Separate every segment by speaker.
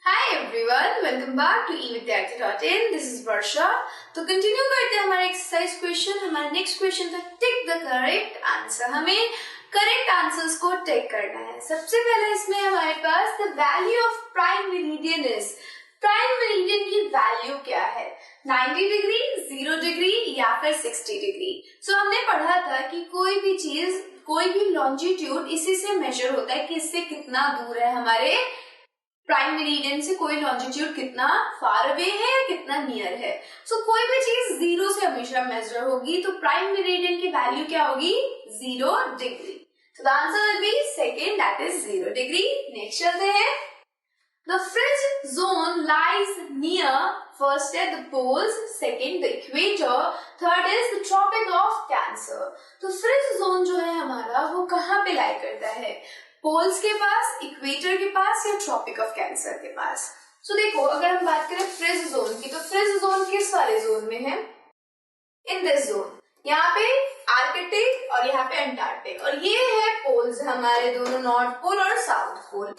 Speaker 1: Hi everyone, welcome back to evidyarthi.in. This is Varsha. तो continue करते हैं हमारा एक्सरसाइज क्वेश्चन. हमारा नेक्स्ट क्वेश्चन था टिक द करेक्ट आंसर. हमें करेक्ट आंसर्स को टिक करना है. सबसे पहले इसमें हमारे पास the value of prime meridian is. Prime meridian की वैल्यू क्या है? 90 डिग्री, 0 डिग्री या फिर 60 डिग्री. सो हमने पढ़ा था कि कोई भी चीज, कोई भी लॉन्जिट्यूड इसी से मेजर होता है कि इससे कितना दूर है हमारे प्राइम मेरिडियन से, कोई लॉन्जिट्यूड कितना फार अवे है या कितना नियर है. सो कोई भी चीज 0 से हमेशा मेजर होगी, तो प्राइम मेरिडियन की वैल्यू क्या होगी? 0 डिग्री. तो the answer will B second, that is 0 degree. Next चलते हैं. The fringe zone lies near first at the poles, second the equator, third is the tropic of Cancer. तो fringe zone जो है हमारा वो कहाँ पे लाई करता है? पोल्स के पास, इक्वेटर के पास या ट्रॉपिक ऑफ कैंसर के पास. सो देखो, अगर हम बात करें फ्रिंज जोन की, तो फ्रिंज जोन किस वाले जोन में है? In this zone. यहाँ पे आर्कटिक और यहाँ पे अंटार्कटिक, और ये है पोल्स हमारे दोनों, नॉर्थ पोल और साउथ पोल,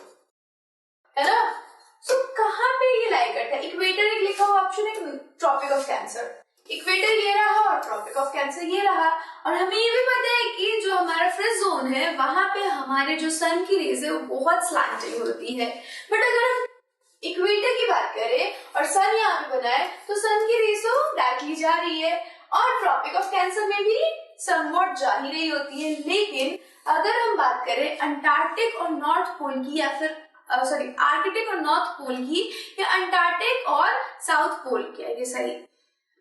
Speaker 1: है ना. सो कहाँ पे ये लाई करता है? इक्वेटर एक लिखा हुआ ऑप्शन है, ट्रॉपिक ऑफ कैंसर. इक्वेटर ये रहा और ट्रॉपिक ऑफ कैंसर ये रहा. और हमें ये भी पता है कि जो हमारा फ्रिंज जोन है वहां पे हमारे जो सन की रेज है वो बहुत स्लैंटिंग होती है. बट अगर हम इक्वेटर की बात करें और सन यहाँ पे बना है, तो सन की रेज तो डायरेक्टली जा रही है, और ट्रॉपिक ऑफ कैंसर में भी समवॉट जा ही रही होती है. लेकिन अगर हम बात करें अंटार्कटिक और नॉर्थ पोल की, या फिर आर्कटिक और नॉर्थ पोल की, या अंटार्कटिक और साउथ पोल की, ये सही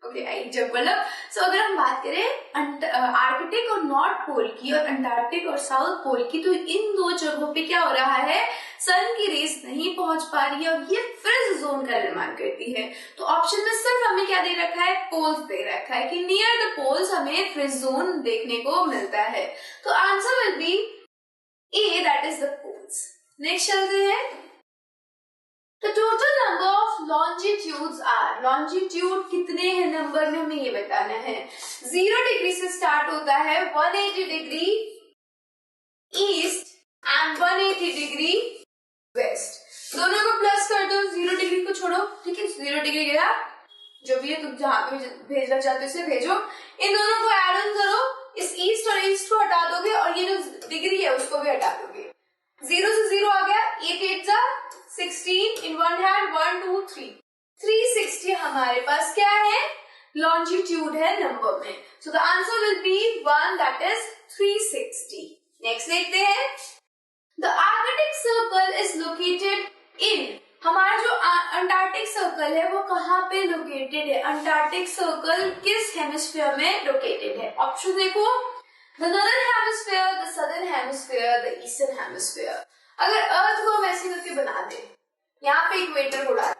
Speaker 1: मतलब. सो अगर हम बात करें आर्कटिक और नॉर्थ पोल की और अंटार्कटिक और साउथ पोल की, तो इन दो जगहों पे क्या हो रहा है? सन की रेस नहीं पहुंच पा रही है और ये फ्रिंज जोन का निर्माण करती है. तो ऑप्शन में सिर्फ हमें क्या दे रखा है? पोल्स दे रखा है कि नियर द पोल्स हमें फ्रिंज जोन देखने को मिलता है. तो answer will be A, that is the poles. Next चलते हैं. The total number of longitudes are. Longitude कितने हैं नंबर में, हमें ये बताना है. 0 डिग्री से स्टार्ट होता है, 180 degree east and 180 degree west. दोनों को प्लस कर दो, 0 डिग्री को छोड़ो. ठीक है, 0 डिग्री गया, जो भी है तुम जहां पे भेजना चाहते हो उसे भेजो. इन दोनों को एड ऑन करो, इस ईस्ट और ईस्ट को हटा दोगे और ये जो डिग्री है उसको भी हटा दोगे. 0 से 0 आ गया, 8 8 जा 16, in one hand 1 2 3, 360 हमारे पास क्या है? लॉन्जिट्यूड है नंबर में. So the answer will B 1, that is 360. Next देखते हैं. The Arctic circle is located in. हमारा जो अंटार्कटिक सर्कल है वो कहाँ पे लोकेटेड है? अंटार्कटिक सर्कल किस हेमिस्फीयर में लोकेटेड है? ऑप्शन देखो. The northern hemisphere, the southern hemisphere, the eastern hemisphere. अगर अर्थ को हम ऐसे करके बना दें, यहाँ पे इक्वेटर को डाल,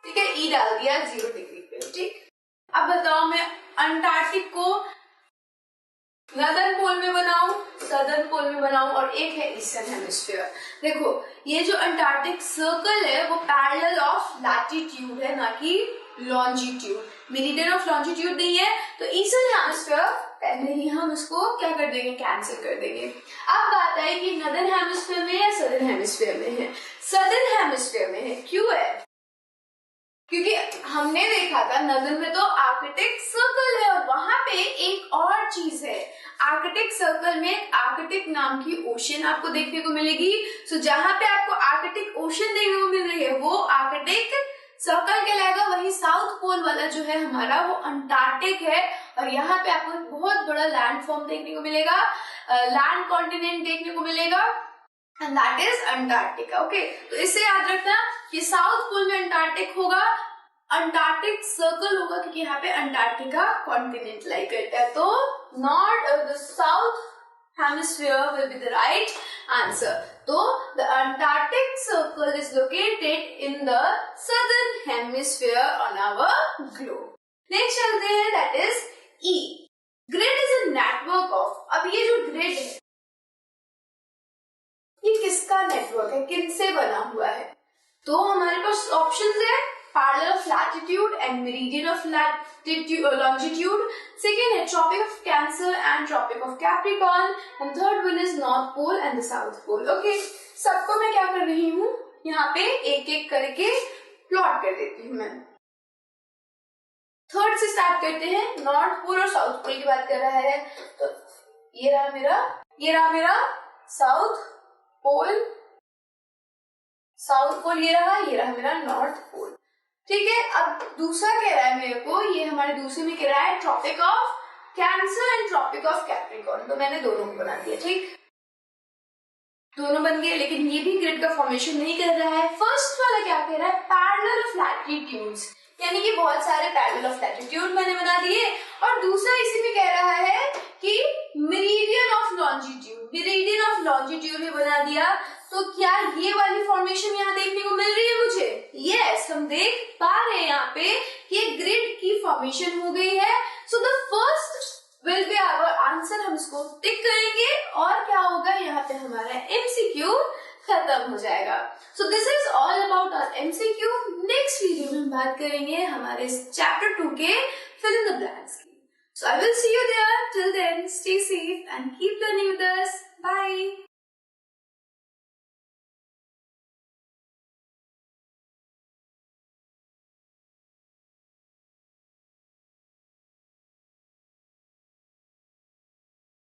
Speaker 1: ठीक है, ई डाल दिया 0 डिग्री पे. ठीक, अब बताओ मैं अंटार्कटिक को नॉर्दर्न पोल में बनाऊं, सदर्न पोल में बनाऊं, और एक है ईस्टर्न हेमिस्फीयर. देखो, ये जो अंटार्कटिक सर्कल है वो पैरेलल ऑफ लैटिट्यूड है, ना कि लॉन्जिट्यूड. मेरिडियन ऑफ लॉन्जिट्यूड नहीं है. तो ईस्टर्न हेमिस्फीयर पहले ही हम इसको क्या कर देंगे? कैंसिल कर देंगे. अब बात है कि नॉर्दर्न हेमिस्फीयर में या सदर्न हेमिस्फीयर में है? सदर्न हेमिस्फीयर में है. क्यों है? क्योंकि हमने देखा था नॉर्दर्न में तो आर्कटिक सर्कल है, और वहां पे एक और चीज है. आर्कटिक सर्कल में आर्कटिक नाम की ओशन आपको देखने को मिलेगी. सो जहां पे आपको आर्कटिक ओशन देखने को मिल रही है वो आर्कटिक सर्कल कहलाएगा. वही साउथ पोल वाला जो है हमारा वो अंटार्कटिक है, और यहाँ पे आपको एक बहुत बड़ा लैंड फॉर्म देखने को मिलेगा, लैंड कॉन्टिनेंट देखने को मिलेगा, and that is Antarctica. Okay, तो इसे याद रखना कि साउथ पोल में अंटार्कटिक होगा, अंटार्कटिक सर्कल होगा, क्योंकि यहाँ पे अंटार्कटिका कॉन्टिनेंट लाई करता है. तो not the south hemisphere will be the right answer. So the Antarctic circle is located in the southern hemisphere on our globe. Next चलते हैं, that is E. Grid is a network of. अब ये जो grid है ये किसका network है? किन से बना हुआ है? तो हमारे पास ऑप्शंस है parallel of latitude and meridian of longitude. Second है tropic of Cancer and tropic of Capricorn, and third one is North Pole and the South Pole. Okay, सबको मैं क्या कर रही हूँ? यहाँ पे एक एक करके प्लॉट कर देती हूँ मैं। थर्ड से स्टार्ट करते हैं। नॉर्थ पोल और साउथ पोल की बात कर रहा है, तो ये रहा मेरा साउथ पोल, ये रहा मेरा नॉर्थ पोल। ठीक है, अब दूसरा कह रहा है मेरे को, ये हमारे दूसरे में कह रहा है tropic of cancer and tropic of Capricorn. तो मैंने दोनों को बना दिया, ठीक, दोनों बन गए, लेकिन ये भी ग्रिड का फॉर्मेशन नहीं कर रहा है। फर्स्ट वाला क्या कह रहा है, पैरेलल ऑफ लैटिट्यूड्स, यानी कि बहुत सारे पैरेलल ऑफ लैटिट्यूड मैंने बना दिए। और दूसरा इसी में कह रहा है कि मेरिडियन ऑफ लॉन्जिट्यूड में बना दिया। तो क्या ये वाली फॉर्मेशन यहाँ देखने को मिल रही है मुझे? यस, हम देख पा रहे हैं यहाँ पे कि ग्रिड की फॉर्मेशन हो गई है। So the first will be our answer, हम इसको टिक करेंगे और क्या होगा, यहाँ पे हमारा एमसीक्यू खत्म हो जाएगा। So this is all about our MCQ. Next video में हम बात करेंगे हमारे चैप्टर 2 के फिल इन द ब्लैंक्स की। So I will see you there. Till then, stay safe and keep learning with us. Bye.